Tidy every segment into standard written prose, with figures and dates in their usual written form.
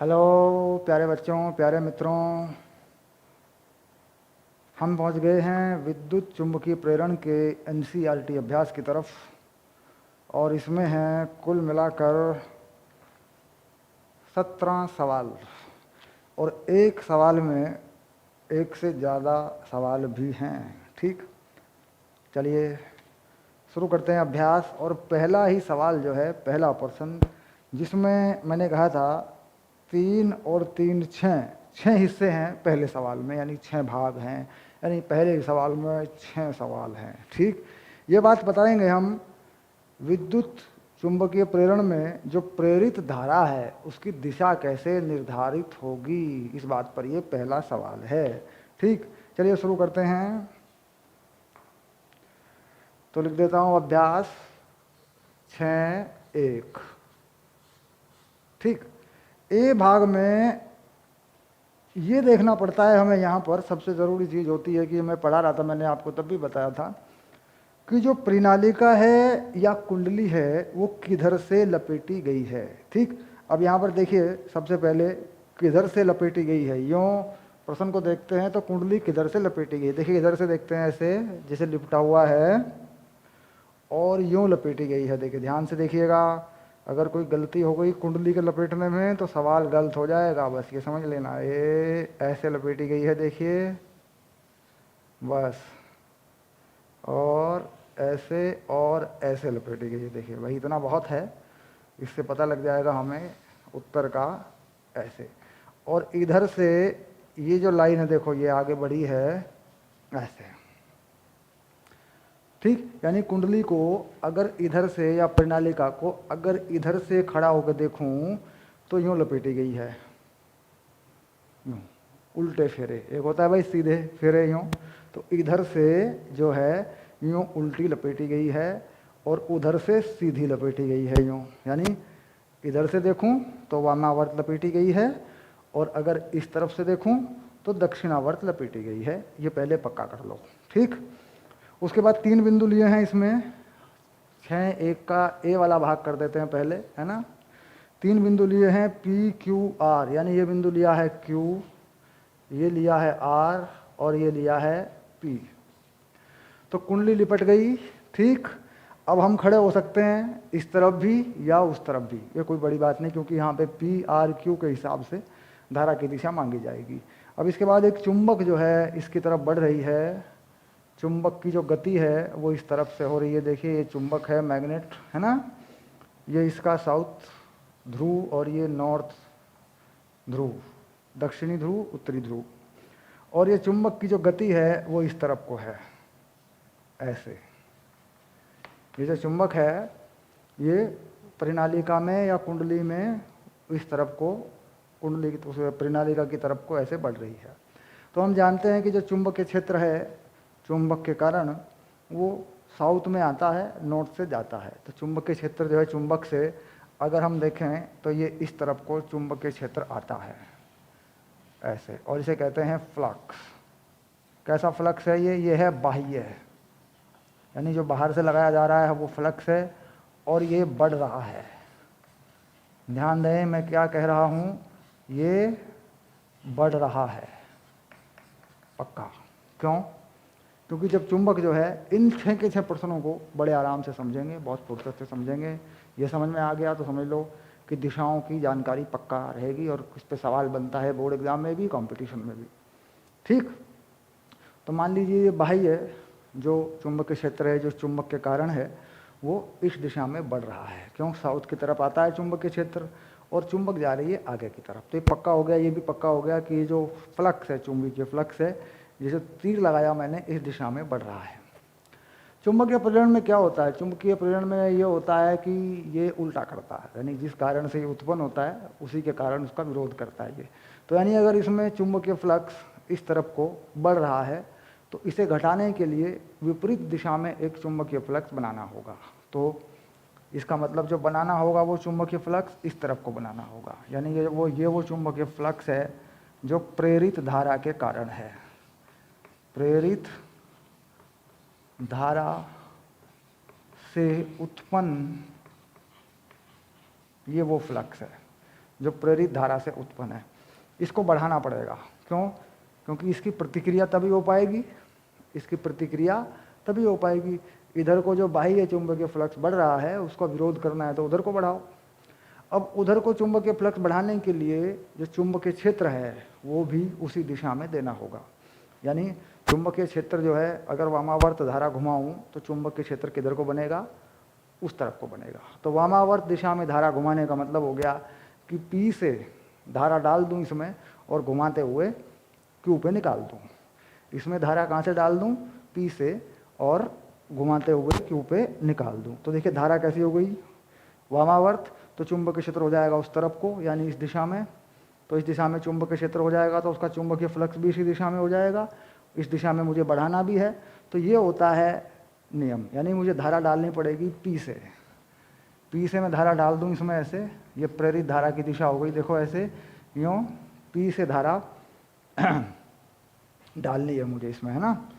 Hello प्यारे बच्चों, प्यारे मित्रों। हम पहुंच गए हैं विद्युत चुम्बकीय प्रेरण के एनसीईआरटी अभ्यास की तरफ। और इसमें हैं कुल मिलाकर 17 सवाल। और एक सवाल में एक से ज़्यादा सवाल भी हैं। ठीक, चलिए शुरू करते हैं अभ्यास। और पहला ही सवाल जो है, पहला प्रश्न, जिसमें मैंने कहा था 3 और 3 छः हिस्से हैं पहले सवाल में, यानी 6 भाग हैं, यानी पहले सवाल में 6 सवाल हैं। ठीक, ये बात बताएंगे हम विद्युत चुंबकीय प्रेरण में जो प्रेरित धारा है उसकी दिशा कैसे निर्धारित होगी, इस बात पर ये पहला सवाल है। ठीक, चलिए शुरू करते हैं। तो लिख देता हूं अभ्यास 6.1। ठीक, ए भाग में ये देखना पड़ता है हमें, यहाँ पर सबसे ज़रूरी चीज़ होती है कि मैं पढ़ा रहा था, मैंने आपको तब भी बताया था कि जो प्रणालिका है या कुंडली है वो किधर से लपेटी गई है। ठीक, अब यहाँ पर देखिए सबसे पहले किधर से लपेटी गई है। यूँ प्रश्न को देखते हैं तो कुंडली किधर से लपेटी गई है। देखिए इधर से देखते हैं, ऐसे जैसे लिपटा हुआ है, और यूँ लपेटी गई है। देखिए ध्यान से देखिएगा, अगर कोई गलती हो गई कुंडली के लपेटने में तो सवाल गलत हो जाएगा, बस ये समझ लेना। ये ऐसे लपेटी गई है, देखिए बस, और ऐसे लपेटी गई है। देखिए वही इतना बहुत है, इससे पता लग जाएगा हमें उत्तर का। ऐसे, और इधर से ये जो लाइन है देखो, ये आगे बढ़ी है ऐसे। ठीक, यानी कुंडली को अगर इधर से, या प्रणालिका को अगर इधर से खड़ा होकर देखूं तो यूं लपेटी गई है, यूं उल्टे फेरे। एक होता है भाई सीधे फेरे यूं, तो इधर से जो है यूं उल्टी लपेटी गई है, और उधर से सीधी लपेटी गई है यूं। यानी इधर से देखूं तो वामावर्त लपेटी गई है, और अगर इस तरफ से देखूं तो दक्षिणावर्त लपेटी गई है। ये पहले पक्का कर लो। ठीक, उसके बाद 3 बिंदु लिए हैं इसमें। 6.1 का ए वाला भाग कर देते हैं पहले, है ना। 3 बिंदु लिए हैं पी क्यू आर, यानी ये बिंदु लिया है क्यू, ये लिया है आर, और ये लिया है पी। तो कुंडली लिपट गई। ठीक, अब हम खड़े हो सकते हैं इस तरफ भी या उस तरफ भी, ये कोई बड़ी बात नहीं, क्योंकि यहाँ पे पी आर क्यू के हिसाब से धारा की दिशा मांगी जाएगी। अब इसके बाद एक चुंबक जो है इसकी तरफ बढ़ रही है। चुंबक की जो गति है वो इस तरफ से हो रही है। देखिए ये चुंबक है, मैग्नेट है ना, ये इसका साउथ ध्रुव और ये नॉर्थ ध्रुव, दक्षिणी ध्रुव, उत्तरी ध्रुव। और ये चुंबक की जो गति है वो इस तरफ को है, ऐसे। ये जो चुंबक है ये प्रणालिका में या कुंडली में इस तरफ को, कुंडली की प्रणालिका की तरफ को ऐसे बढ़ रही है। तो हम जानते हैं कि जो चुंबकीय क्षेत्र है, चुंबक के कारण वो साउथ में आता है, नॉर्थ से जाता है। तो चुंबकीय क्षेत्र जो है, चुंबक से अगर हम देखें तो ये इस तरफ को चुंबकीय क्षेत्र आता है ऐसे, और इसे कहते हैं फ्लक्स। कैसा फ्लक्स है ये है बाह्य है, यानी जो बाहर से लगाया जा रहा है वो फ्लक्स है, और ये बढ़ रहा है। ध्यान दें मैं क्या कह रहा हूँ, ये बढ़ रहा है पक्का। क्यों? क्योंकि जब चुंबक जो है, इन 6 के 6 प्रश्नों को बड़े आराम से समझेंगे, बहुत फुर्सत से समझेंगे। ये समझ में आ गया तो समझ लो कि दिशाओं की जानकारी पक्का रहेगी, और इस पर सवाल बनता है बोर्ड एग्जाम में भी, कंपटीशन में भी। ठीक, तो मान लीजिए ये बाह्य जो चुंबकीय क्षेत्र है, जो चुंबक के कारण है, वो इस दिशा में बढ़ रहा है। क्यों? साउथ की तरफ आता है चुंबकीय क्षेत्र, और चुंबक जा रही है आगे की तरफ। तो ये पक्का हो गया, ये भी पक्का हो गया कि ये जो फ्लक्स है, चुंबकीय फ्लक्स है, जैसे तीर लगाया मैंने, इस दिशा में बढ़ रहा है। चुंबकीय प्रेरण में क्या होता है? चुंबकीय प्रेरण में ये होता है कि ये उल्टा करता है, यानी जिस कारण से ये उत्पन्न होता है उसी के कारण उसका विरोध करता है ये। तो यानी अगर इसमें चुंबकीय फ्लक्स इस तरफ को बढ़ रहा है तो इसे घटाने के लिए विपरीत दिशा में एक चुंबकीय फ्लक्स बनाना होगा। तो इसका मतलब जो बनाना होगा वो चुंबकीय फ्लक्स इस तरफ को बनाना होगा, यानी ये वो चुंबकीय फ्लक्स है जो प्रेरित धारा के कारण है। प्रेरित धारा से उत्पन्न ये वो फ्लक्स है। जो प्रेरित धारा से उत्पन्न है, इसको बढ़ाना पड़ेगा। क्यों? क्योंकि इसकी प्रतिक्रिया तभी हो पाएगी, इसकी प्रतिक्रिया तभी हो पाएगी। इधर को जो बाह्य चुंबकीय फ्लक्स बढ़ रहा है उसका विरोध करना है तो उधर को बढ़ाओ। अब उधर को चुंबकीय फ्लक्स बढ़ाने के लिए जो चुंबकीय क्षेत्र है वो भी उसी दिशा में देना होगा। यानी चुंबकीय क्षेत्र जो है, अगर वामावर्त धारा घुमाऊं तो चुंबकीय क्षेत्र किधर को बनेगा? उस तरफ को बनेगा। तो वामावर्त दिशा में धारा घुमाने का मतलब हो गया कि P से धारा डाल दूं इसमें और घुमाते हुए Q पे निकाल दूं। इसमें धारा कहाँ से डाल दूं? P से, और घुमाते हुए Q पे निकाल दूं। तो देखिए धारा कैसी हो गई? वामावर्त, तो चुंबकीय क्षेत्र हो जाएगा उस तरफ को, यानी इस दिशा में। तो इस दिशा में चुंबकीय क्षेत्र हो जाएगा तो उसका चुंबकीय फ्लक्स भी इसी दिशा में हो जाएगा। इस दिशा में मुझे बढ़ाना भी है, तो ये होता है नियम। यानी मुझे धारा डालनी पड़ेगी P से। P से मैं धारा डाल दूं इसमें ऐसे, ये प्रेरित धारा की दिशा हो गई। देखो ऐसे, यूँ P से धारा डालनी है मुझे इसमें, है ना,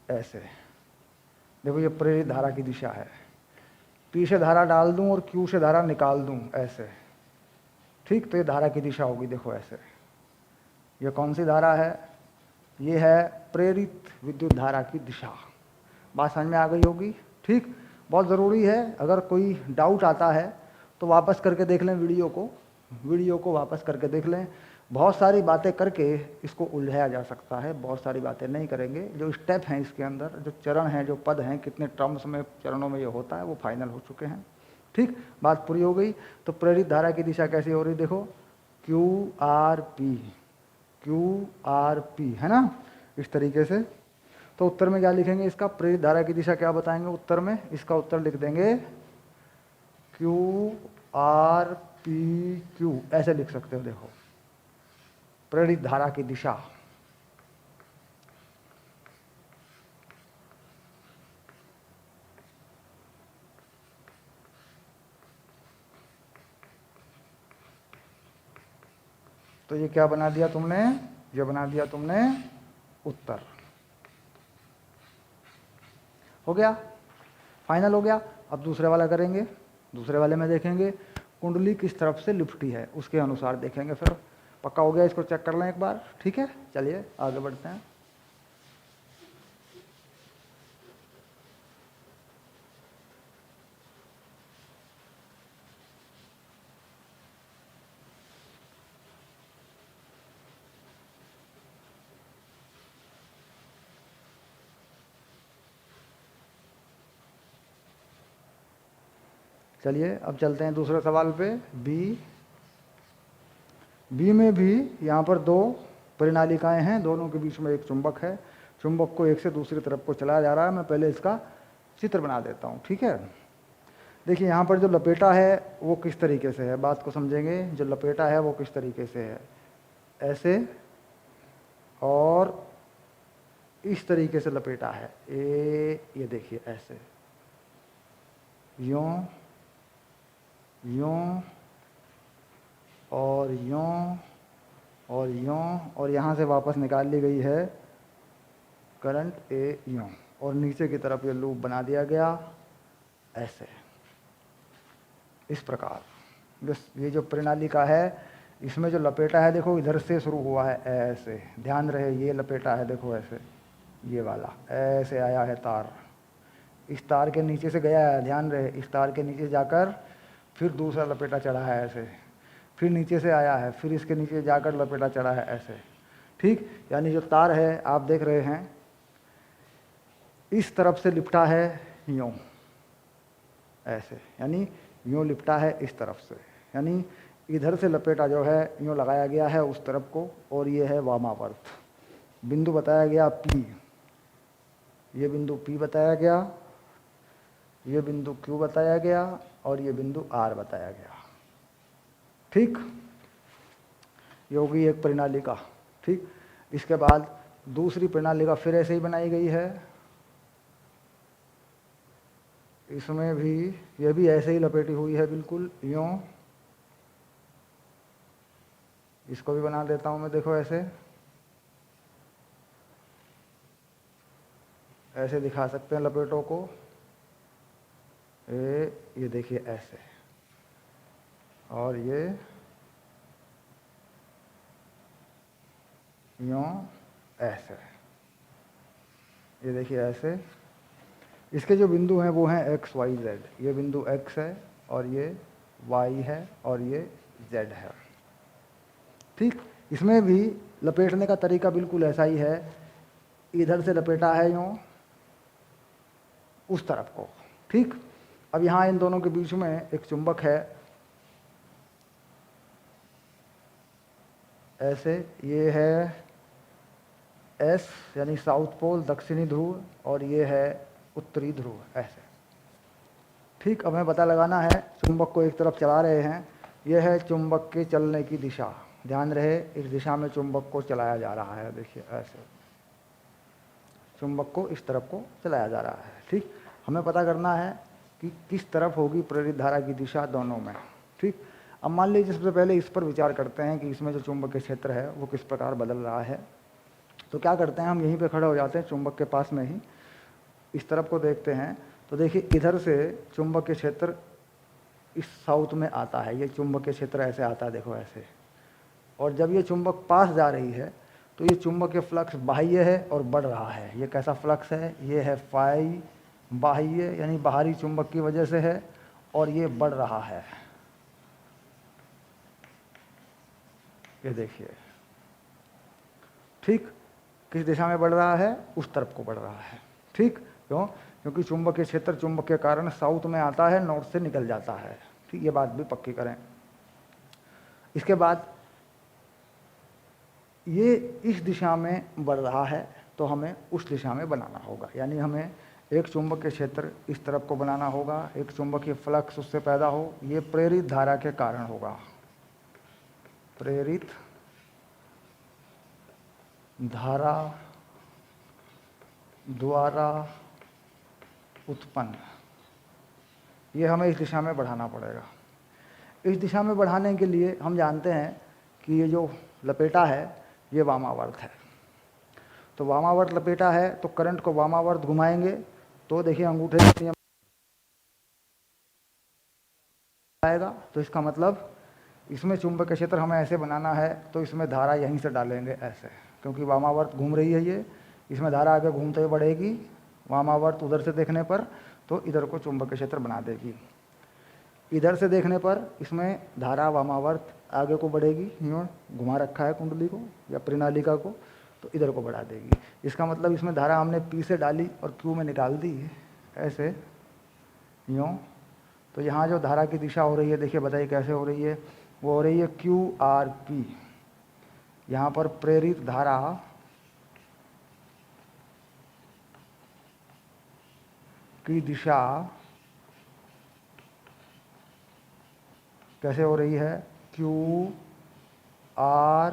ऐसे। देखो ये प्रेरित धारा की दिशा है। P से धारा डाल दूं और Q से धारा निकाल दूं ऐसे, ठीक। तो ये धारा की दिशा होगी, देखो ऐसे। ये कौन सी धारा है? ये है प्रेरित विद्युत धारा की दिशा। बात समझ में आ गई होगी, ठीक। बहुत ज़रूरी है, अगर कोई डाउट आता है तो वापस करके देख लें वीडियो को वापस करके देख लें। बहुत सारी बातें करके इसको उलझाया जा सकता है, बहुत सारी बातें नहीं करेंगे। जो स्टेप हैं इसके अंदर, जो चरण हैं, जो पद हैं, कितने टर्म्स में, चरणों में ये होता है, वो फाइनल हो चुके हैं, ठीक। बात पूरी हो गई। तो प्रेरित धारा की दिशा कैसी हो रही? देखो क्यू आर पी, है ना, इस तरीके से। तो उत्तर में क्या लिखेंगे इसका? प्रेरित धारा की दिशा क्या बताएंगे उत्तर में? इसका उत्तर लिख देंगे क्यू आर पी क्यू, ऐसे लिख सकते हो। देखो प्रेरित धारा की दिशा, तो ये क्या बना दिया तुमने? ये बना दिया तुमने उत्तर। हो गया, फाइनल हो गया। अब दूसरे वाला करेंगे। दूसरे वाले में देखेंगे कुंडली किस तरफ से लिपटी है, उसके अनुसार देखेंगे। फिर पक्का हो गया, इसको चेक कर लें एक बार, ठीक है। चलिए आगे बढ़ते हैं। चलिए अब चलते हैं दूसरे सवाल पे। बी में भी यहाँ पर दो परिनालिकाएं हैं, दोनों के बीच में एक चुंबक है। चुंबक को एक से दूसरी तरफ को चलाया जा रहा है। मैं पहले इसका चित्र बना देता हूँ, ठीक है। देखिए यहाँ पर जो लपेटा है वो किस तरीके से है, बात को समझेंगे। जो लपेटा है वो किस तरीके से है, ऐसे और इस तरीके से लपेटा है। ये देखिए ऐसे, यूं यूं और यूं और यूं, और यहाँ से वापस निकाल ली गई है करंट ए यूं, और नीचे की तरफ ये लूप बना दिया गया ऐसे, इस प्रकार। ये जो प्रणालिका है, इसमें जो लपेटा है देखो इधर से शुरू हुआ है ऐसे, ध्यान रहे ये लपेटा है, देखो ऐसे, ये वाला ऐसे आया है तार, इस तार के नीचे से गया है, ध्यान रहे, इस तार के नीचे जाकर फिर दूसरा लपेटा चढ़ा है ऐसे, फिर नीचे से आया है, फिर इसके नीचे जाकर लपेटा चढ़ा है ऐसे, ठीक। यानी जो तार है आप देख रहे हैं इस तरफ से लिपटा है यूं ऐसे, यानी यूं लिपटा है इस तरफ से, यानी इधर से लपेटा जो है यूं लगाया गया है उस तरफ को, और ये है वामावर्त। बिंदु बताया गया P, ये बिंदु P बताया गया, ये बिंदु Q बताया गया, और ये बिंदु R बताया गया, ठीक। ये होगी एक प्रणालिका, ठीक। इसके बाद दूसरी प्रणालिका फिर ऐसे ही बनाई गई है, इसमें भी ये भी ऐसे ही लपेटी हुई है बिल्कुल यूं। इसको भी बना देता हूं मैं, देखो ऐसे, ऐसे दिखा सकते हैं लपेटों को। ये देखिए ऐसे, और ये यूँ ऐसे, ये देखिए ऐसे। इसके जो बिंदु हैं वो हैं एक्स वाई जेड। ये बिंदु एक्स है और ये वाई है और ये जेड है। ठीक, इसमें भी लपेटने का तरीका बिल्कुल ऐसा ही है। इधर से लपेटा है यूँ उस तरफ को। ठीक, अब यहाँ इन दोनों के बीच में एक चुंबक है ऐसे, ये है एस यानी साउथ पोल दक्षिणी ध्रुव और ये है उत्तरी ध्रुव ऐसे। ठीक, अब हमें पता लगाना है चुंबक को एक तरफ चला रहे हैं, यह है चुंबक के चलने की दिशा। ध्यान रहे इस दिशा में चुंबक को चलाया जा रहा है, देखिए ऐसे चुंबक को इस तरफ को चलाया जा रहा है। ठीक, हमें पता करना है कि किस तरफ होगी प्रेरित धारा की दिशा दोनों में। ठीक, अब मान लीजिए सबसे पहले इस पर विचार करते हैं कि इसमें जो चुंबकीय क्षेत्र है वो किस प्रकार बदल रहा है। तो क्या करते हैं, हम यहीं पे खड़े हो जाते हैं चुंबक के पास में ही, इस तरफ को देखते हैं। तो देखिए इधर से चुंबकीय क्षेत्र इस साउथ में आता है, ये चुंबकीय क्षेत्र ऐसे आता है, देखो ऐसे। और जब ये चुंबक पास जा रही है तो ये चुंबकीय फ्लक्स बाह्य है और बढ़ रहा है। ये कैसा फ्लक्स है, ये है फाई बाह्य यानी बाहरी चुंबक की वजह से है और ये बढ़ रहा है। ये देखिए, ठीक, किस दिशा में बढ़ रहा है, उस तरफ को बढ़ रहा है। ठीक, क्यों, क्योंकि चुंबकीय क्षेत्र चुंबक के कारण साउथ में आता है, नॉर्थ से निकल जाता है। ठीक, ये बात भी पक्की करें। इसके बाद ये इस दिशा में बढ़ रहा है तो हमें उस दिशा में बनाना होगा, यानी हमें एक चुंबकीय क्षेत्र इस तरफ को बनाना होगा, एक चुंबकीय फ्लक्स उससे पैदा हो, ये प्रेरित धारा के कारण होगा, प्रेरित धारा द्वारा उत्पन्न। ये हमें इस दिशा में बढ़ाना पड़ेगा। इस दिशा में बढ़ाने के लिए हम जानते हैं कि ये जो लपेटा है ये वामावर्त है। तो वामावर्त लपेटा है तो करंट को वामावर्त घुमाएंगे तो देखिए अंगूठे से आएगा। तो इसका मतलब इसमें चुंबकीय क्षेत्र हमें ऐसे बनाना है तो इसमें धारा यहीं से डालेंगे ऐसे, क्योंकि वामावर्त घूम रही है ये, इसमें धारा आगे घूमते हुए बढ़ेगी, वामावर्त उधर से देखने पर तो इधर को चुंबकीय क्षेत्र बना देगी। इधर से देखने पर इसमें धारा वामावर्त आगे को बढ़ेगी, यूँ घुमा रखा है कुंडली को या प्रणालिका को, तो इधर को बढ़ा देगी। इसका मतलब इसमें धारा हमने पी से डाली और क्यू में निकाल दी ऐसे यूँ। तो यहाँ जो धारा की दिशा हो रही है, देखिए बताइए कैसे हो रही है, वो हो रही है क्यू आर पी। यहाँ पर प्रेरित धारा की दिशा कैसे हो रही है, क्यू आर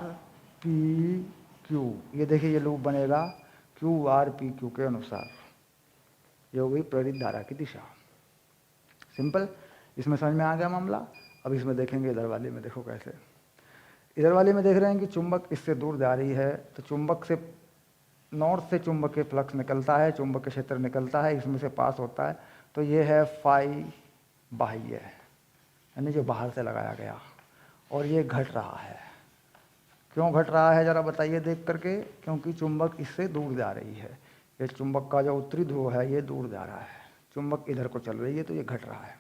पी क्यू। ये देखिए ये लूप बनेगा क्यू आर पी क्यू के अनुसार, ये हो गई प्रेरित धारा की दिशा। सिंपल, इसमें समझ में आ गया मामला। अब इसमें देखेंगे इधर वाले में, देखो कैसे। इधर वाले में देख रहे हैं कि चुंबक इससे दूर जा रही है, तो चुंबक से नॉर्थ से चुंबकीय फ्लक्स निकलता है, चुंबकीय क्षेत्र निकलता है, इसमें से पास होता है। तो ये है फाई बाह्य यानी जो बाहर से लगाया गया, और ये घट रहा है। क्यों घट रहा है जरा बताइए देख करके, क्योंकि चुंबक इससे दूर जा रही है। ये चुंबक का जो उत्तरी ध्रुव है ये दूर जा रहा है, चुंबक इधर को चल रही है तो ये घट रहा है।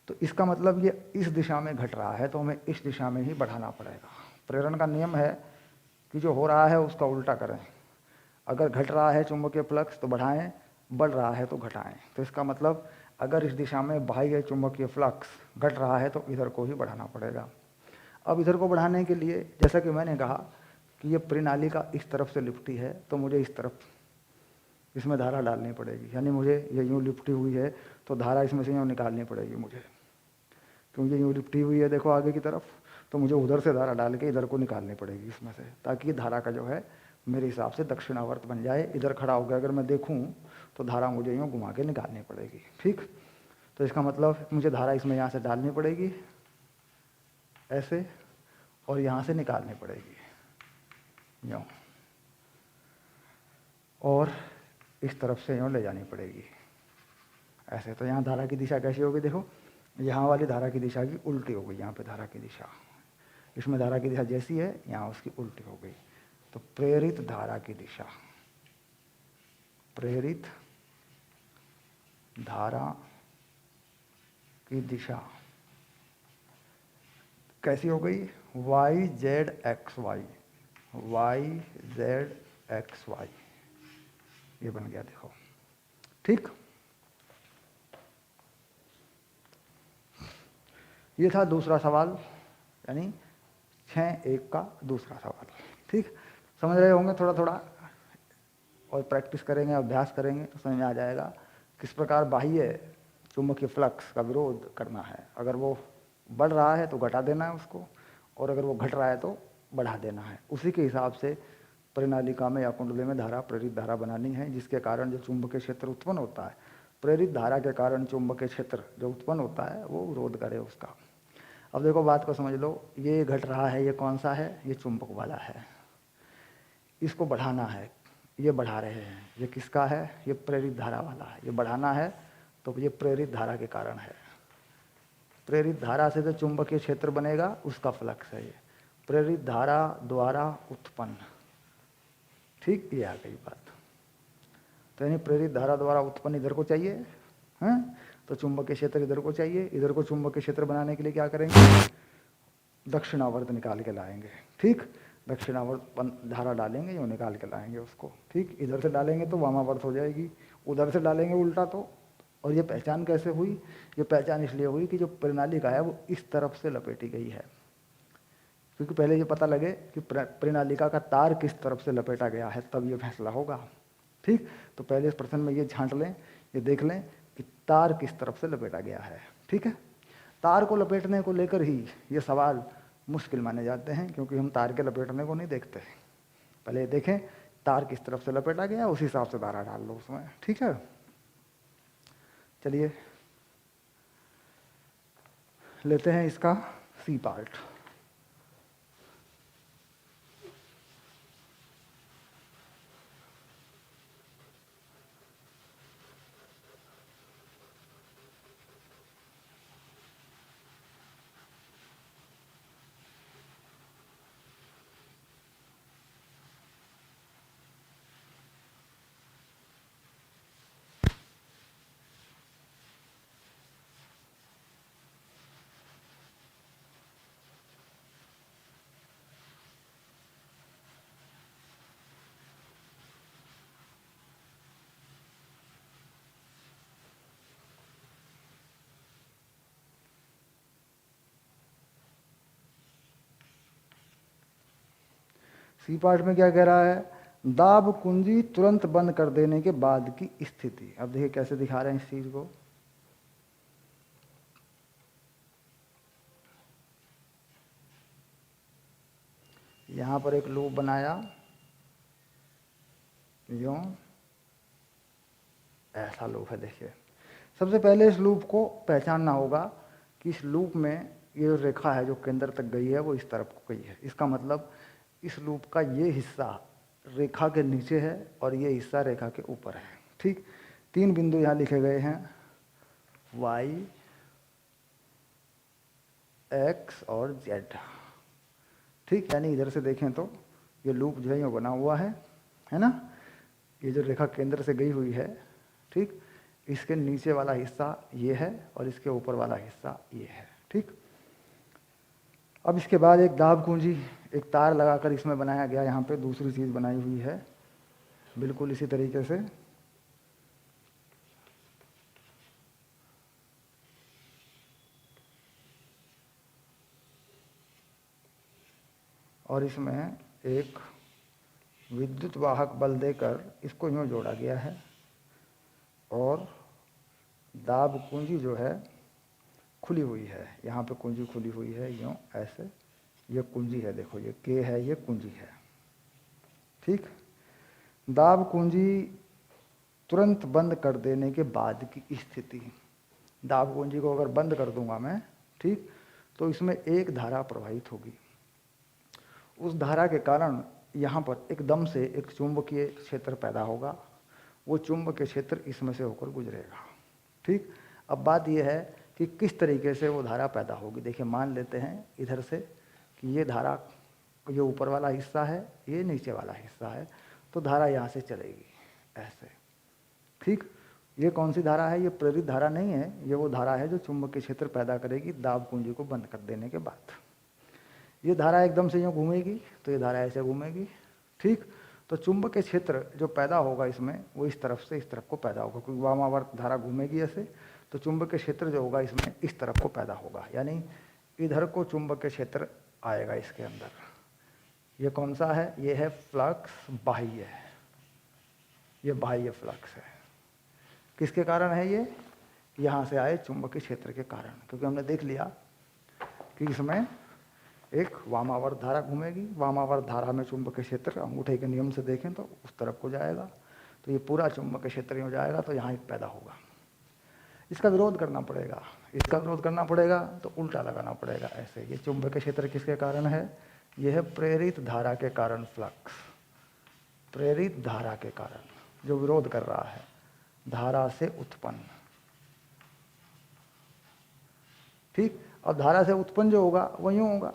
तो इसका मतलब ये इस दिशा में घट रहा है तो हमें इस दिशा में ही बढ़ाना पड़ेगा। प्रेरण का नियम है कि जो हो रहा है उसका उल्टा करें। अगर घट रहा है चुंबकीय फ्लक्स तो बढ़ाएं, बढ़ रहा है तो घटाएं। तो इसका मतलब अगर इस दिशा में बाह्य चुंबकीय फ्लक्स घट रहा है तो इधर को ही बढ़ाना पड़ेगा। अब इधर को बढ़ाने के लिए जैसा कि मैंने कहा कि ये प्रणालिका इस तरफ से लिपटी है तो मुझे इस तरफ इसमें धारा डालनी पड़ेगी, यानी मुझे ये यूँ लिपटी हुई है तो धारा इसमें से यूँ निकालनी पड़ेगी मुझे, क्योंकि यूँ लिपटी हुई है देखो आगे की तरफ, तो मुझे उधर से धारा डाल के इधर को निकालनी पड़ेगी इसमें से, ताकि धारा का जो है मेरे हिसाब से दक्षिणावर्त बन जाए। इधर खड़ा हो गया अगर मैं देखूँ तो धारा मुझे यूँ घुमा के निकालनी पड़ेगी। ठीक, तो इसका मतलब मुझे धारा इसमें यहाँ से डालनी पड़ेगी ऐसे, और यहाँ से निकालनी पड़ेगी यूँ, और इस तरफ से यूँ ले जानी पड़ेगी ऐसे। तो यहाँ धारा की दिशा कैसी होगी देखो, यहाँ वाली धारा की दिशा की उल्टी हो गई, यहाँ पे धारा की दिशा, इसमें धारा की दिशा जैसी है यहाँ उसकी उल्टी हो गई। तो प्रेरित धारा की दिशा, प्रेरित धारा की दिशा कैसी हो गई? Y Z X Y, Y Z X Y, ये बन गया देखो। ठीक, ये था दूसरा सवाल, यानी 6(1) का दूसरा सवाल। ठीक, समझ रहे होंगे थोड़ा थोड़ा, और प्रैक्टिस करेंगे, अभ्यास करेंगे तो समझ में आ जाएगा किस प्रकार बाह्य चुंबकीय फ्लक्स का विरोध करना है। अगर वो बढ़ रहा है तो घटा देना है उसको, और अगर वो घट रहा है तो बढ़ा देना है। उसी के हिसाब से परिनालिका में या कुंडली में धारा, प्रेरित धारा बनानी है, जिसके कारण जो चुंबकीय क्षेत्र उत्पन्न होता है, प्रेरित धारा के कारण चुंबकीय क्षेत्र जो उत्पन्न होता है वो विरोध करे उसका। अब देखो बात को समझ लो, ये घट रहा है, ये कौन सा है? ये चुंबक वाला है, इसको बढ़ाना है, ये बढ़ा रहे हैं, ये किसका है? ये प्रेरित धारा वाला है, ये बढ़ाना है, तो ये प्रेरित धारा के कारण है। प्रेरित धारा से जो चुंबकीय क्षेत्र बनेगा उसका फ्लक्स है ये, प्रेरित धारा द्वारा उत्पन्न। ठीक, ये आ गई बात। तो यानी प्रेरित धारा द्वारा उत्पन्न इधर को चाहिए, हैं? तो चुंबकीय क्षेत्र इधर को चाहिए, इधर को चुंबकीय क्षेत्र बनाने के लिए क्या करेंगे? दक्षिणावर्त निकाल के लाएंगे। ठीक, दक्षिणावर्त धारा डालेंगे, यूँ निकाल के लाएंगे उसको। ठीक, इधर से डालेंगे तो वामावर्त हो जाएगी, उधर से डालेंगे उल्टा तो। और ये पहचान कैसे हुई? ये पहचान इसलिए हुई कि जो प्रणालिका है वो इस तरफ से लपेटी गई है, क्योंकि पहले ये पता लगे कि प्रणालिका का तार किस तरफ से लपेटा गया है, तब ये फैसला होगा। ठीक, तो पहले इस प्रश्न में ये झांट लें, ये देख लें कि तार किस तरफ से लपेटा गया है। ठीक है, तार को लपेटने को लेकर ही ये सवाल मुश्किल माने जाते हैं, क्योंकि हम तार के लपेटने को नहीं देखते। पहले देखें तार किस तरफ से लपेटा गया, उस हिसाब से धारा डाल लो उसमें। ठीक है, चलिए लेते हैं इसका सी पार्ट। सी पार्ट में क्या कह रहा है? दाब कुंजी तुरंत बंद कर देने के बाद की स्थिति। अब देखिए कैसे दिखा रहे हैं इस चीज को। यहां पर एक लूप बनाया, यूं ऐसा लूप है। देखिए सबसे पहले इस लूप को पहचानना होगा कि इस लूप में ये रेखा है जो केंद्र तक गई है वो इस तरफ को गई है। इसका मतलब इस लूप का ये हिस्सा रेखा के नीचे है और ये हिस्सा रेखा के ऊपर है। ठीक, 3 बिंदु यहाँ लिखे गए हैं, y, x और z। ठीक, यानी इधर से देखें तो ये लूप जो है ये बना हुआ है ना। ये जो रेखा केंद्र से गई हुई है, ठीक, इसके नीचे वाला हिस्सा ये है और इसके ऊपर वाला हिस्सा ये है। ठीक, अब इसके बाद एक दाब कुंजी, एक तार लगाकर इसमें बनाया गया। यहाँ पे दूसरी चीज़ बनाई हुई है बिल्कुल इसी तरीके से। और इसमें एक विद्युत वाहक बल देकर इसको यूँ जोड़ा गया है। और दाब कुंजी जो है खुली हुई है, यहाँ पे कुंजी खुली हुई है यूँ ऐसे। ये कुंजी है, देखो ये के है, ये कुंजी है। ठीक, दाब कुंजी तुरंत बंद कर देने के बाद की स्थिति। दाब कुंजी को अगर बंद कर दूंगा मैं, ठीक, तो इसमें एक धारा प्रवाहित होगी। उस धारा के कारण यहाँ पर एकदम से एक चुंबकीय क्षेत्र पैदा होगा। वो चुंबकीय क्षेत्र इसमें से होकर गुजरेगा। ठीक, अब बात यह है कि किस तरीके से वो धारा पैदा होगी। देखिए मान लेते हैं इधर से कि ये धारा, ये ऊपर वाला हिस्सा है, ये नीचे वाला हिस्सा है, तो धारा यहाँ से चलेगी ऐसे, ठीक। ये कौन सी धारा है? ये प्रेरित धारा नहीं है, ये वो धारा है जो चुंबकीय क्षेत्र पैदा करेगी दाब कुंजी को बंद कर देने के बाद। ये धारा एकदम से यूँ घूमेगी तो ये धारा ऐसे घूमेगी, ठीक। तो चुंबकीय क्षेत्र जो पैदा होगा इसमें वो इस तरफ से इस तरफ को पैदा होगा, क्योंकि वामावर्त धारा घूमेगी ऐसे, तो चुंबकीय क्षेत्र जो होगा इसमें इस तरफ को पैदा होगा, यानी इधर को चुंबकीय क्षेत्र आएगा इसके अंदर। ये कौन सा है? ये है फ्लक्स बाह्य है, ये बाह्य फ्लक्स है। किसके कारण है ये? यहाँ से आए चुंबकीय क्षेत्र के कारण, क्योंकि हमने देख लिया कि इसमें एक वामावर्त धारा घूमेगी, वामावर्त धारा में चुंबकीय क्षेत्र अंगूठे के नियम से देखें तो उस तरफ को जाएगा, तो ये पूरा चुंबकीय क्षेत्र हो जाएगा, तो यहाँ एक पैदा होगा। इसका विरोध करना पड़ेगा, इसका विरोध करना पड़ेगा तो उल्टा लगाना पड़ेगा ऐसे। ये चुंबकीय क्षेत्र किसके कारण है? यह है प्रेरित धारा के कारण फ्लक्स, प्रेरित धारा के कारण जो विरोध कर रहा है धारा से उत्पन्न, ठीक। अब धारा से उत्पन्न जो होगा वो यूँ होगा,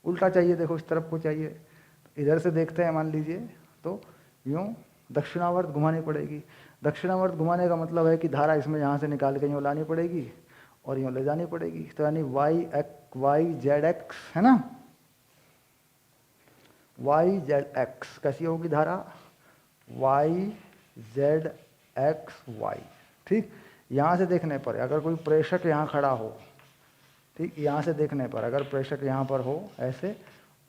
उल्टा चाहिए, देखो इस तरफ को चाहिए, इधर से देखते हैं मान लीजिए तो यूँ दक्षिणावर्त घुमानी पड़ेगी। दक्षिणावर्त घुमाने का मतलब है कि धारा इसमें यहाँ से निकाल के यूँ लानी पड़ेगी और यूँ ले जानी पड़ेगी, तो यानी वाई जेड एक्स है ना, वाई जेड एक्स कैसी होगी धारा? वाई जेड एक्स वाई, ठीक। यहाँ से देखने पर अगर कोई प्रेषक यहाँ खड़ा हो, ठीक, यहाँ से देखने पर अगर प्रेषक यहाँ पर हो ऐसे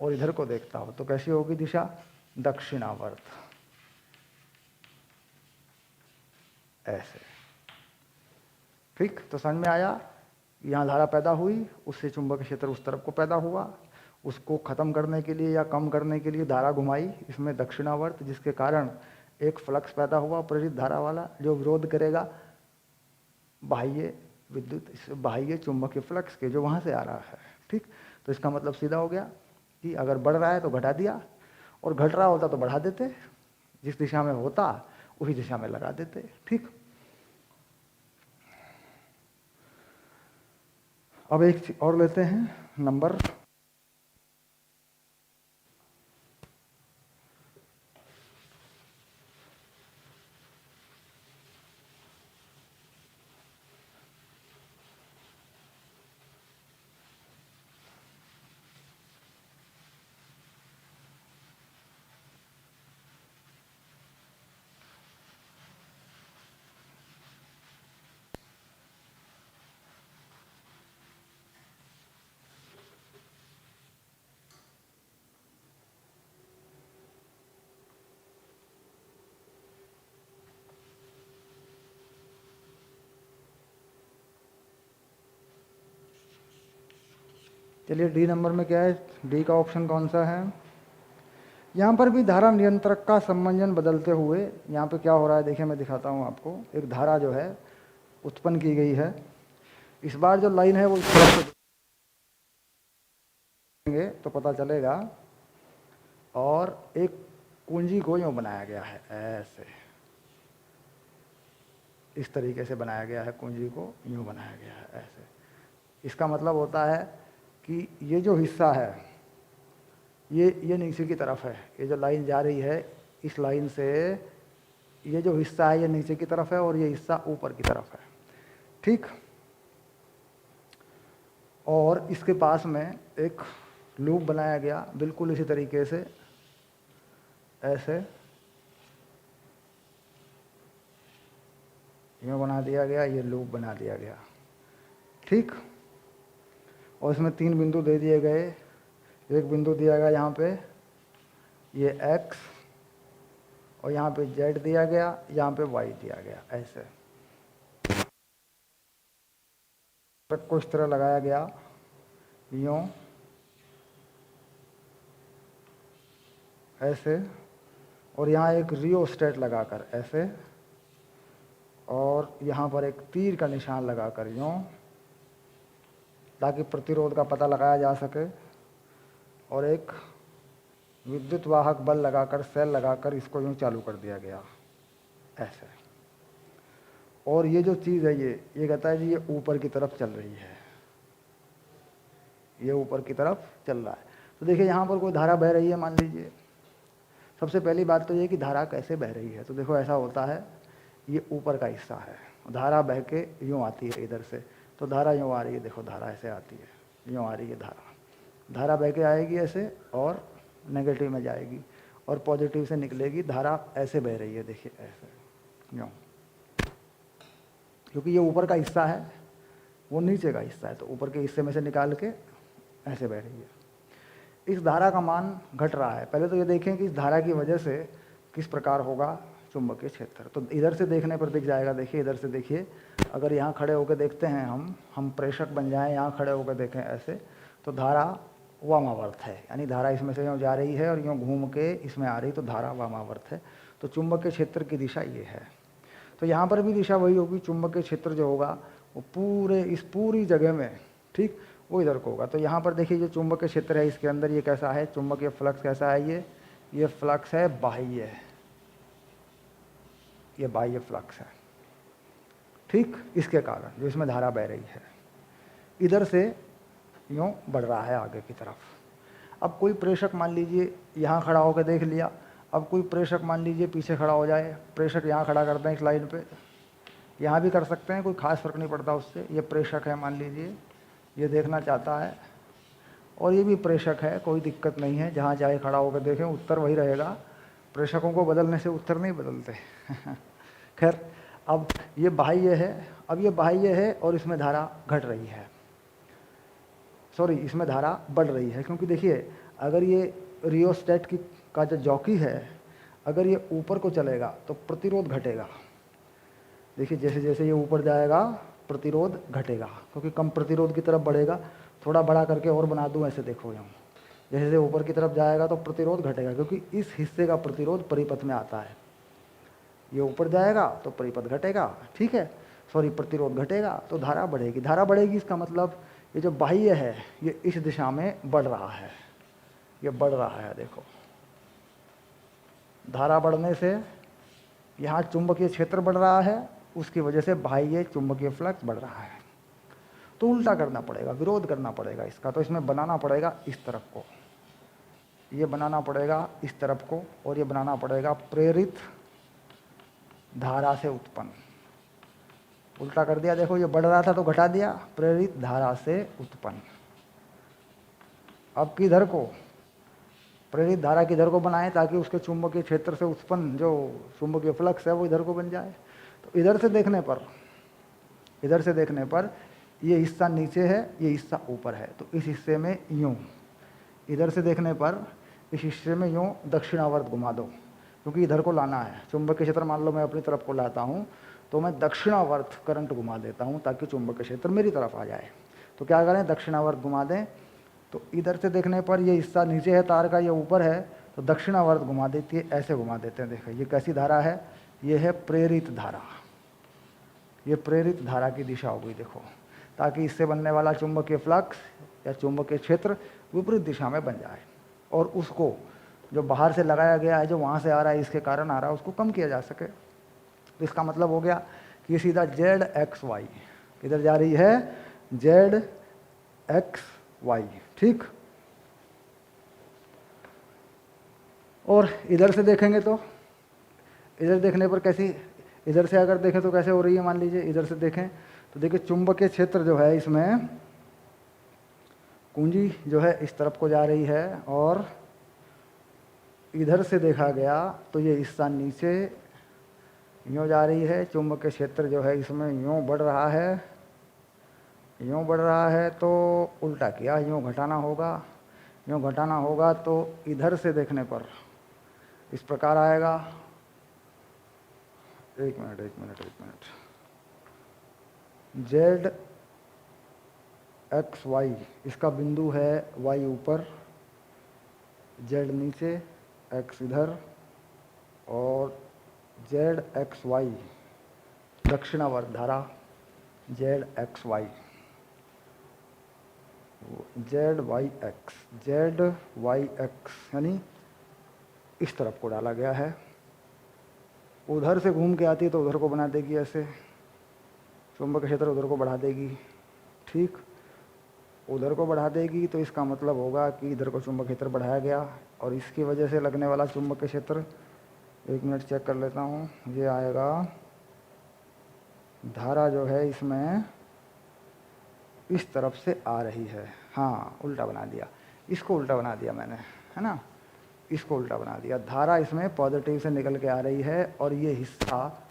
और इधर को देखता हो तो कैसी होगी दिशा? दक्षिणावर्त ऐसे, ठीक। तो समझ में आया? यहाँ धारा पैदा हुई, उससे चुंबकीय क्षेत्र उस तरफ को पैदा हुआ, उसको खत्म करने के लिए या कम करने के लिए धारा घुमाई इसमें दक्षिणावर्त, जिसके कारण एक फ्लक्स पैदा हुआ प्रेरित धारा वाला, जो विरोध करेगा बाह्य विद्युत, बाह्य चुंबकीय फ्लक्स के जो वहाँ से आ रहा है, ठीक। तो इसका मतलब सीधा हो गया कि अगर बढ़ रहा है तो घटा दिया, और घट रहा होता तो बढ़ा देते, जिस दिशा में होता उसी दिशा में लगा देते, ठीक। अब एक चीज और लेते हैं, नंबर चलिए डी नंबर में क्या है? डी का ऑप्शन कौन सा है? यहाँ पर भी धारा नियंत्रक का संयोजन बदलते हुए यहाँ पे क्या हो रहा है देखिए, मैं दिखाता हूँ आपको। एक धारा जो है उत्पन्न की गई है, इस बार जो लाइन है वो इस तरफ से देखेंगे तो पता चलेगा, और एक कुंजी को यूँ बनाया गया है ऐसे, इस तरीके से बनाया गया है, कुंजी को यूँ बनाया गया है ऐसे। इसका मतलब होता है कि ये जो हिस्सा है ये नीचे की तरफ है, ये जो लाइन जा रही है इस लाइन से ये जो हिस्सा है ये नीचे की तरफ है और ये हिस्सा ऊपर की तरफ है, ठीक। और इसके पास में एक लूप बनाया गया बिल्कुल इसी तरीके से ऐसे, यूँ बना दिया गया, ये लूप बना दिया गया, ठीक। और इसमें 3 बिंदु दे दिए गए, एक बिंदु दिया गया यहाँ पे ये x, और यहाँ पे z दिया गया, यहाँ पे y दिया गया ऐसे। ट्रक को इस तरह लगाया गया यूँ ऐसे, और यहाँ एक रियोस्टेट लगाकर ऐसे, और यहाँ पर एक तीर का निशान लगाकर यूँ, ताकि प्रतिरोध का पता लगाया जा सके, और एक विद्युत वाहक बल लगाकर सेल लगाकर इसको यूँ चालू कर दिया गया ऐसे। और ये जो चीज़ है ये कहता है जी ये ऊपर की तरफ चल रही है, ये ऊपर की तरफ चल रहा है। तो देखिए यहाँ पर कोई धारा बह रही है मान लीजिए। सबसे पहली बात तो ये कि धारा कैसे बह रही है। तो देखो ऐसा होता है, ये ऊपर का हिस्सा है, धारा बह के यूँ आती है इधर से, तो धारा यूँ आ रही है, देखो धारा ऐसे आती है, यूँ आ रही है धारा, धारा बह के आएगी ऐसे और नेगेटिव में जाएगी और पॉजिटिव से निकलेगी, धारा ऐसे बह रही है, देखिए ऐसे यूँ, क्योंकि ये ऊपर का हिस्सा है, वो नीचे का हिस्सा है, तो ऊपर के हिस्से में से निकाल के ऐसे बह रही है। इस धारा का मान घट रहा है। पहले तो ये देखें कि इस धारा की वजह से किस प्रकार होगा चुंबकीय क्षेत्र। तो इधर से देखने पर दिख जाएगा, देखिए इधर से देखिए, अगर यहाँ खड़े होकर देखते हैं हम प्रेषक बन जाएं, यहाँ खड़े होकर देखें ऐसे, तो धारा वामावर्त है, यानी धारा इसमें से यूँ जा रही है और यूँ घूम के इसमें आ रही, तो धारा वामावर्त है। तो चुंबकीय क्षेत्र की दिशा ये है। तो यहाँ पर भी दिशा वही होगी, चुंबकीय क्षेत्र जो होगा वो पूरे इस पूरी जगह में, ठीक, वो इधर को होगा। तो यहाँ पर देखिए जो चुंबकीय क्षेत्र है इसके अंदर ये कैसा है, चुंबकीय फ्लक्स कैसा है, ये फ्लक्स है बाह्य, ये बाह्य फ्लक्स है, ठीक, इसके कारण जो इसमें धारा बह रही है, इधर से यूँ बढ़ रहा है आगे की तरफ। अब कोई प्रेषक मान लीजिए यहाँ खड़ा होकर देख लिया, अब कोई प्रेषक मान लीजिए पीछे खड़ा हो जाए, प्रेषक यहाँ खड़ा करते हैं इस लाइन पे, यहाँ भी कर सकते हैं, कोई खास फर्क नहीं पड़ता उससे। ये प्रेषक है मान लीजिए, ये देखना चाहता है, और ये भी प्रेषक है, कोई दिक्कत नहीं है, जहाँ चाहे खड़ा होकर देखें उत्तर वही रहेगा। प्रेषकों को बदलने से उत्तर नहीं बदलते। खैर, अब ये बाह्य है, अब ये बाह्य है और इसमें धारा घट रही है, सॉरी इसमें धारा बढ़ रही है, क्योंकि देखिए अगर ये रियोस्टेट का जो जॉकी है, अगर ये ऊपर को चलेगा तो प्रतिरोध घटेगा। देखिए जैसे जैसे ये ऊपर जाएगा प्रतिरोध घटेगा, क्योंकि कम प्रतिरोध की तरफ बढ़ेगा। थोड़ा बड़ा करके और बना दूं ऐसे, देखो यहाँ जैसे जैसे ऊपर की तरफ जाएगा तो प्रतिरोध घटेगा, क्योंकि इस हिस्से का प्रतिरोध परिपथ में आता है। ये ऊपर जाएगा तो परिपथ घटेगा, ठीक है, सॉरी प्रतिरोध घटेगा तो धारा बढ़ेगी। धारा बढ़ेगी इसका मतलब ये जो बाह्य है ये इस दिशा में बढ़ रहा है, ये बढ़ रहा है। देखो धारा बढ़ने से यहाँ चुंबकीय क्षेत्र बढ़ रहा है, उसकी वजह से बाह्य चुंबकीय फ्लक्स बढ़ रहा है। तो उल्टा करना पड़ेगा, विरोध करना पड़ेगा इसका। तो इसमें बनाना पड़ेगा इस तरफ को, ये बनाना पड़ेगा इस तरफ को, और ये बनाना पड़ेगा प्रेरित धारा से उत्पन्न। उल्टा कर दिया, देखो ये बढ़ रहा था तो घटा दिया, प्रेरित धारा से उत्पन्न। अब किधर को, प्रेरित धारा किधर को बनाएं ताकि उसके चुंबकीय क्षेत्र से उत्पन्न जो चुंबकीय फ्लक्स है वो इधर को बन जाए। तो इधर से देखने पर ये हिस्सा नीचे है, ये हिस्सा ऊपर है, तो इस हिस्से में यूँ, इधर से देखने पर इस हिस्से में यूँ दक्षिणावर्त घुमा दो, क्योंकि इधर को लाना है चुंबकीय क्षेत्र। मान लो मैं अपनी तरफ को लाता हूँ तो मैं दक्षिणावर्त करंट घुमा देता हूँ ताकि चुंबकीय क्षेत्र मेरी तरफ आ जाए। तो क्या करें, दक्षिणावर्त घुमा दें। तो इधर से देखने पर ये हिस्सा नीचे है तार का, ये ऊपर है, तो दक्षिणावर्त घुमा देती है, ऐसे घुमा देते हैं। देखो ये कैसी धारा है, ये है प्रेरित धारा, ये प्रेरित धारा की दिशा हो गई। देखो, ताकि इससे बनने वाला चुंबकीय फ्लक्स या चुंबकीय क्षेत्र विपरीत दिशा में बन जाए, और उसको जो बाहर से लगाया गया है, जो वहाँ से आ रहा है, इसके कारण आ रहा है, उसको कम किया जा सके। तो इसका मतलब हो गया कि ये सीधा ZXY इधर जा रही है, ZXY, ठीक। और इधर से देखेंगे तो इधर देखने पर कैसी, इधर से अगर देखें तो कैसे हो रही है, मान लीजिए इधर से देखें तो देखिए चुंबकीय क्षेत्र जो है इसमें कुंजी जो है इस तरफ को जा रही है, और इधर से देखा गया तो ये हिस्सा नीचे यूँ जा रही है। चुंबकीय क्षेत्र जो है इसमें यूँ बढ़ रहा है, यूँ बढ़ रहा है, तो उल्टा किया, यूँ घटाना होगा, यूँ घटाना होगा। तो इधर से देखने पर इस प्रकार आएगा। एक मिनट, ZXY इसका बिंदु है, Y ऊपर, Z नीचे, X इधर, और ZXY दक्षिणावर्त धारा, ZXY, ZYX यानी इस तरफ को डाला गया है। उधर से घूम के आती है तो उधर को बना देगी ऐसे, चुंबकीय क्षेत्र उधर को बढ़ा देगी, ठीक, उधर को बढ़ा देगी, तो इसका मतलब होगा कि इधर को चुंबकीय क्षेत्र बढ़ाया गया, और इसकी वजह से लगने वाला चुंबकीय क्षेत्र, 1 मिनट चेक कर लेता हूँ, ये आएगा, धारा जो है इसमें इस तरफ से आ रही है, हाँ उल्टा बना दिया, इसको उल्टा बना दिया मैंने, है ना, इसको उल्टा बना दिया, धारा इसमें पॉजिटिव से निकल के आ रही है और ये हिस्सा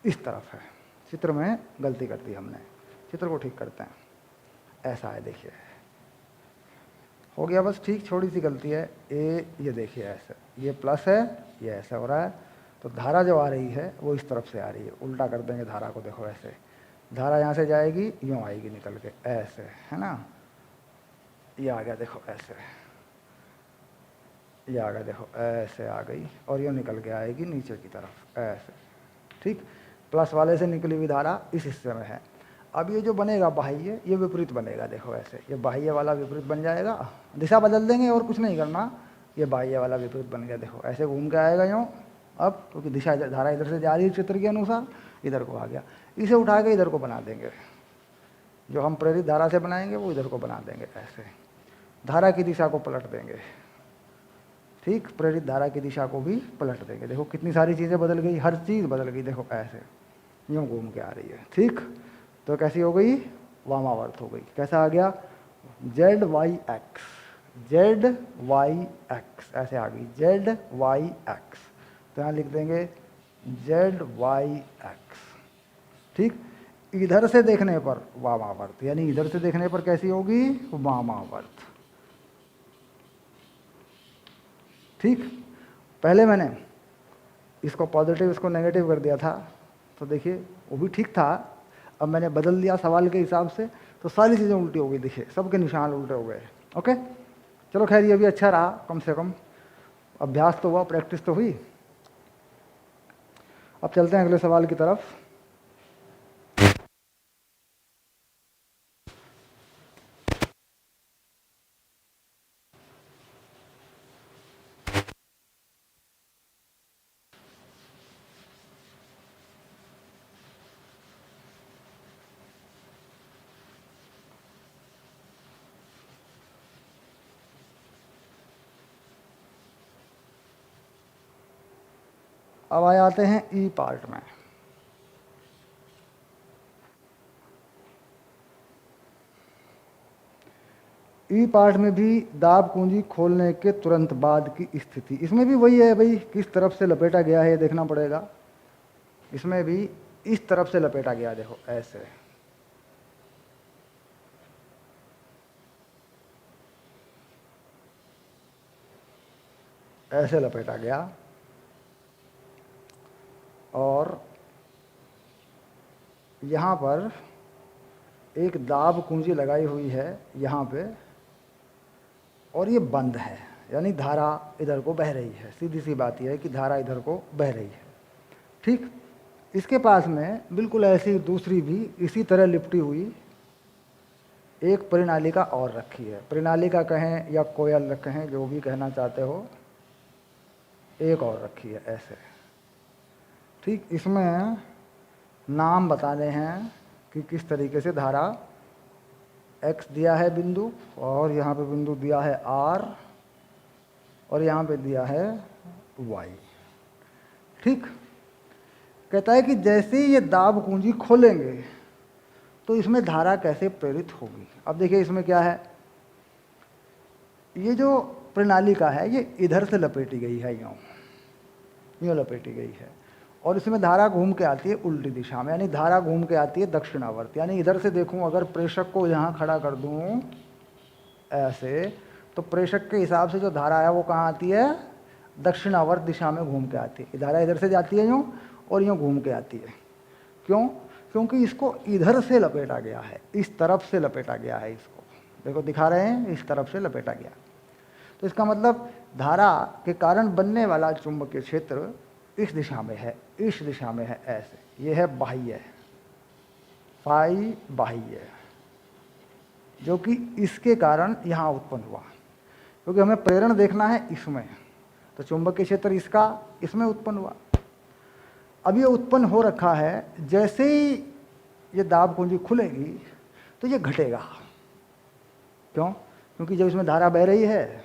इस तरफ है। चित्र में गलती कर दी हमने, चित्र को ठीक करते हैं, ऐसा है, देखिए हो गया बस ठीक, छोटी सी गलती है, ये देखिए ऐसे, ये प्लस है, ये ऐसा हो रहा है, तो धारा जो आ रही है वो इस तरफ से आ रही है, उल्टा कर देंगे धारा को, देखो ऐसे, धारा यहाँ से जाएगी, यूँ आएगी निकल के ऐसे, है ना, ये आ गया देखो ऐसे, ये आ गया देखो ऐसे आ गई, और ये निकल के आएगी नीचे की तरफ ऐसे, ठीक, प्लस वाले से निकली हुई धारा इस हिस्से में है। अब ये जो बनेगा बाह्य, ये विपरीत बनेगा, देखो ऐसे, ये बाह्य वाला विपरीत बन जाएगा, दिशा बदल देंगे और कुछ नहीं करना, ये बाह्य वाला विपरीत बन गया, देखो ऐसे घूम के आएगा यूँ, अब क्योंकि दिशा धारा इधर से जा रही है चित्र के अनुसार, इधर को आ गया, इसे उठा के इधर को बना देंगे, जो हम प्रेरित धारा से बनाएंगे वो इधर को बना देंगे ऐसे, धारा की दिशा को पलट देंगे, ठीक, प्रेरित धारा की दिशा को भी पलट देंगे, देखो कितनी सारी चीज़ें बदल गई, हर चीज़ बदल गई, देखो ऐसे यूँ घूम के आ रही है, ठीक, तो कैसी हो गई, वामावर्त हो गई, कैसा आ गया, Z Y X, Z Y X ऐसे आ गई, जेड वाई एक्स, तो यहाँ लिख देंगे जेड वाई एक्स, ठीक, इधर से देखने पर वामावर्त, यानी इधर से देखने पर कैसी होगी, वामावर्त, ठीक, पहले मैंने इसको पॉजिटिव इसको नेगेटिव कर दिया था, तो देखिए वो भी ठीक था, अब मैंने बदल दिया सवाल के हिसाब से, तो सारी चीज़ें उल्टी हो गई, देखिए सबके निशान उल्टे हो गए, ओके, चलो खैर ये भी अच्छा रहा, कम से कम अभ्यास तो हुआ, प्रैक्टिस तो हुई। अब चलते हैं अगले सवाल की तरफ। अब आ जाते हैं ई पार्ट में। ई पार्ट में भी दाब कुंजी खोलने के तुरंत बाद की स्थिति, इसमें भी वही है भाई, किस तरफ से लपेटा गया है देखना पड़ेगा, इसमें भी इस तरफ से लपेटा गया, देखो ऐसे, ऐसे लपेटा गया, और यहाँ पर एक दाब कुंजी लगाई हुई है यहाँ पे, और ये बंद है, यानी धारा इधर को बह रही है, सीधी सी बात यह है कि धारा इधर को बह रही है, ठीक, इसके पास में बिल्कुल ऐसी दूसरी भी इसी तरह लिपटी हुई एक परिनालिका और रखी है, परिनालिका कहें या कोयल कहें, जो भी कहना चाहते हो, एक और रखी है ऐसे, ठीक, इसमें नाम बताने हैं कि किस तरीके से धारा, x दिया है बिंदु, और यहाँ पे बिंदु दिया है r, और यहाँ पे दिया है y, ठीक, कहता है कि जैसे ही ये दाब कुंजी खोलेंगे तो इसमें धारा कैसे प्रेरित होगी। अब देखिए इसमें क्या है, ये जो प्रणालिका है ये इधर से लपेटी गई है, यूँ लपेटी गई है, और इसमें धारा घूम के आती है उल्टी दिशा में, यानी धारा घूम के आती है दक्षिणावर्त, यानी इधर से देखूं, अगर प्रेषक को यहाँ खड़ा कर दूं ऐसे, तो प्रेषक के हिसाब से जो धारा है वो कहाँ आती है, दक्षिणावर्त दिशा में घूम के आती है, धारा इधर से जाती है यूँ और यूँ घूम के आती है, क्यों, क्योंकि इसको इधर से लपेटा गया है, इस तरफ से लपेटा गया है, इसको देखो दिखा रहे हैं, इस तरफ से लपेटा गया, तो इसका मतलब धारा के कारण बनने वाला चुंबकीय क्षेत्र इस दिशा में है, इस दिशा में है ऐसे, ये है बाह्य, फाई बाह्य, जो कि इसके कारण यहाँ उत्पन्न हुआ, क्योंकि हमें प्रेरण देखना है इसमें, तो चुंबकीय क्षेत्र इसका इसमें उत्पन्न हुआ। अब ये उत्पन्न हो रखा है, जैसे ही ये दाब कुंजी खुलेगी तो ये घटेगा। क्यों? क्योंकि जब इसमें धारा बह रही है,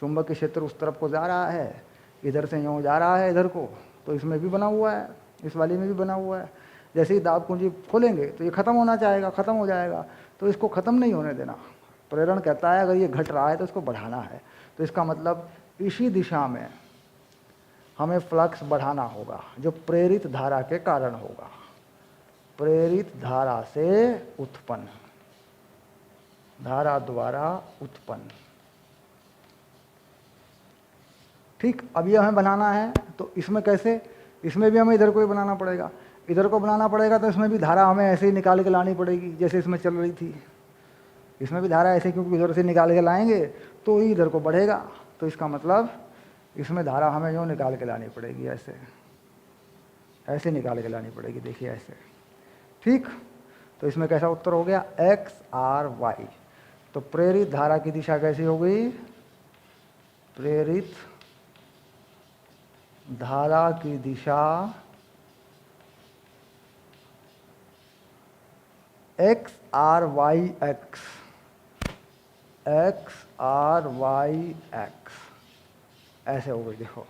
चुंबकीय क्षेत्र उस तरफ को जा रहा है, इधर से यूँ जा रहा है इधर को, तो इसमें भी बना हुआ है, इस वाली में भी बना हुआ है। जैसे ही दाब कुंजी खोलेंगे तो ये खत्म होना चाहेगा, खत्म हो जाएगा, तो इसको खत्म नहीं होने देना। प्रेरण कहता है अगर ये घट रहा है तो इसको बढ़ाना है। तो इसका मतलब इसी दिशा में हमें फ्लक्स बढ़ाना होगा, जो प्रेरित धारा के कारण होगा, प्रेरित धारा से उत्पन्न, धारा द्वारा उत्पन्न। ठीक, अब ये हमें बनाना है, तो इसमें कैसे? इसमें भी हमें इधर को ही बनाना पड़ेगा। इधर को बनाना पड़ेगा तो इसमें भी धारा हमें ऐसे ही निकाल के लानी पड़ेगी जैसे इसमें चल रही थी। इसमें भी धारा ऐसे, क्योंकि इधर से निकाल के लाएंगे तो ही इधर को बढ़ेगा। तो इसका मतलब इसमें धारा हमें यूँ निकाल के लानी पड़ेगी, ऐसे ऐसे निकाल के लानी पड़ेगी, देखिए ऐसे। ठीक, तो इसमें कैसा उत्तर हो गया? X R Y. तो प्रेरित धारा की दिशा कैसी हो गई? प्रेरित धारा की दिशा X R Y X, X R Y X, ऐसे हो गई। देखो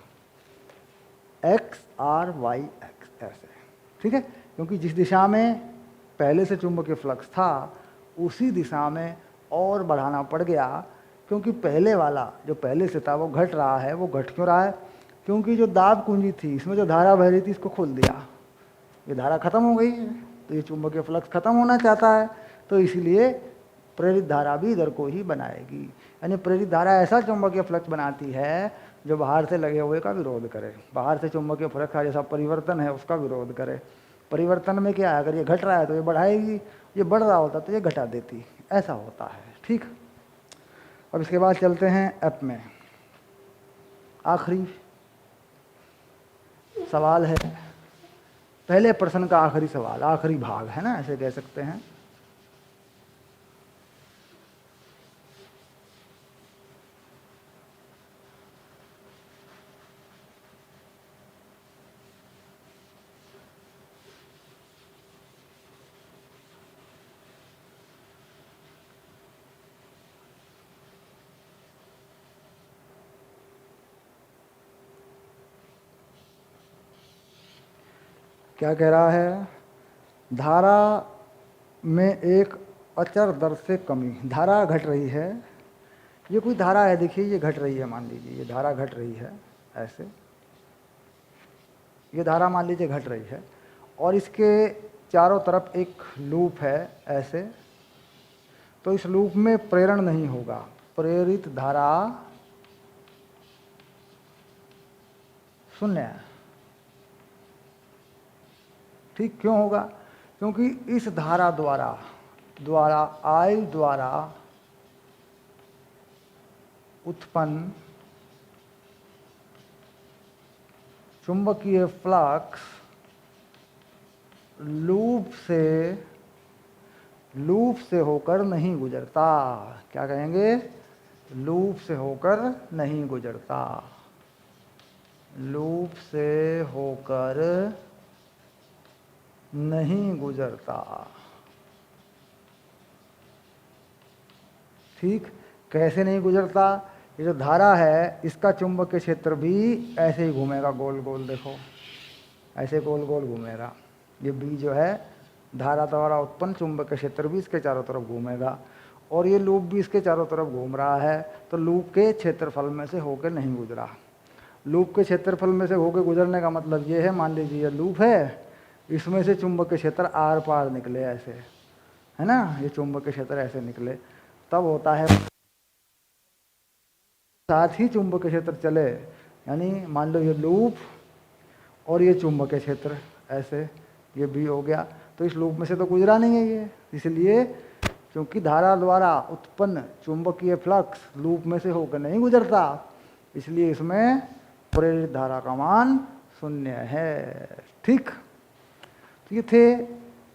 एक्स आर वाई एक्स ऐसे, ठीक है। क्योंकि जिस दिशा में पहले से चुंबकीय फ्लक्स था उसी दिशा में और बढ़ाना पड़ गया, क्योंकि पहले वाला जो पहले से था वो घट रहा है। वो घट क्यों रहा है? क्योंकि जो दाब कुंजी थी इसमें जो धारा बह रही थी इसको खोल दिया, ये धारा खत्म हो गई है, तो ये चुंबकीय फ्लक्स खत्म होना चाहता है, तो इसलिए प्रेरित धारा भी इधर को ही बनाएगी। यानी प्रेरित धारा ऐसा चुंबकीय फ्लक्स बनाती है जो बाहर से लगे हुए का विरोध करे, बाहर से चुंबकीय फ्लक्स का जैसा परिवर्तन है उसका विरोध करे। परिवर्तन में क्या है? अगर ये घट रहा है तो ये बढ़ाएगी, ये बढ़ रहा होता तो ये घटा देती, ऐसा होता है। ठीक, अब इसके बाद चलते हैं ऐप में। आखिरी सवाल है, पहले प्रश्न का आखिरी सवाल, आखिरी भाग है ना, ऐसे कह सकते हैं। क्या कह रहा है? धारा में एक अचर दर से कमी, धारा घट रही है। ये कोई धारा है, देखिए ये घट रही है, मान लीजिए ये धारा घट रही है ऐसे, ये धारा मान लीजिए घट रही है, और इसके चारों तरफ एक लूप है ऐसे। तो इस लूप में प्रेरण नहीं होगा, प्रेरित धारा शून्य है। ठीक, क्यों होगा? क्योंकि इस धारा द्वारा आई द्वारा उत्पन्न चुंबकीय फ्लक्स लूप से होकर नहीं गुजरता। क्या कहेंगे? लूप से होकर नहीं गुजरता, लूप से होकर नहीं गुजरता। ठीक, कैसे नहीं गुजरता? ये जो धारा है इसका चुंबकीय क्षेत्र भी ऐसे ही घूमेगा गोल गोल, देखो ऐसे गोल गोल घूमेगा। ये बी जो है धारा द्वारा उत्पन्न चुंबकीय क्षेत्र भी इसके चारों तरफ घूमेगा, और ये लूप भी इसके चारों तरफ घूम रहा है। तो लूप के क्षेत्रफल में से होकर नहीं गुजरा। लूप के क्षेत्रफल में से होकर गुजरने का मतलब ये है, मान लीजिए ये लूप है, इसमें से चुंबकीय क्षेत्र आर पार निकले ऐसे, है ना, ये चुंबकीय क्षेत्र ऐसे निकले, तब होता है। साथ ही चुंबकीय क्षेत्र चले, यानी मान लो ये लूप और ये चुंबकीय क्षेत्र ऐसे, ये भी हो गया, तो इस लूप में से तो गुजरा नहीं है ये, इसलिए क्योंकि धारा द्वारा उत्पन्न चुंबकीय फ्लक्स लूप में से होकर नहीं गुजरता, इसलिए इसमें प्रेरित धारा का मान शून्य है। ठीक, तो ये थे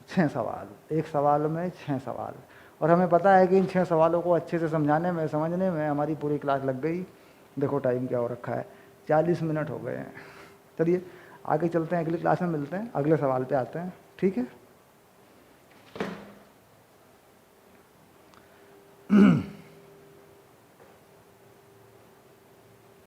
6 सवाल, एक सवाल में 6 सवाल, और हमें पता है कि इन 6 सवालों को अच्छे से समझाने में समझने में हमारी पूरी क्लास लग गई। देखो टाइम क्या हो रखा है, 40 मिनट हो गए हैं। चलिए आगे चलते हैं, अगली क्लास में मिलते हैं, अगले सवाल पे आते हैं। ठीक है। है।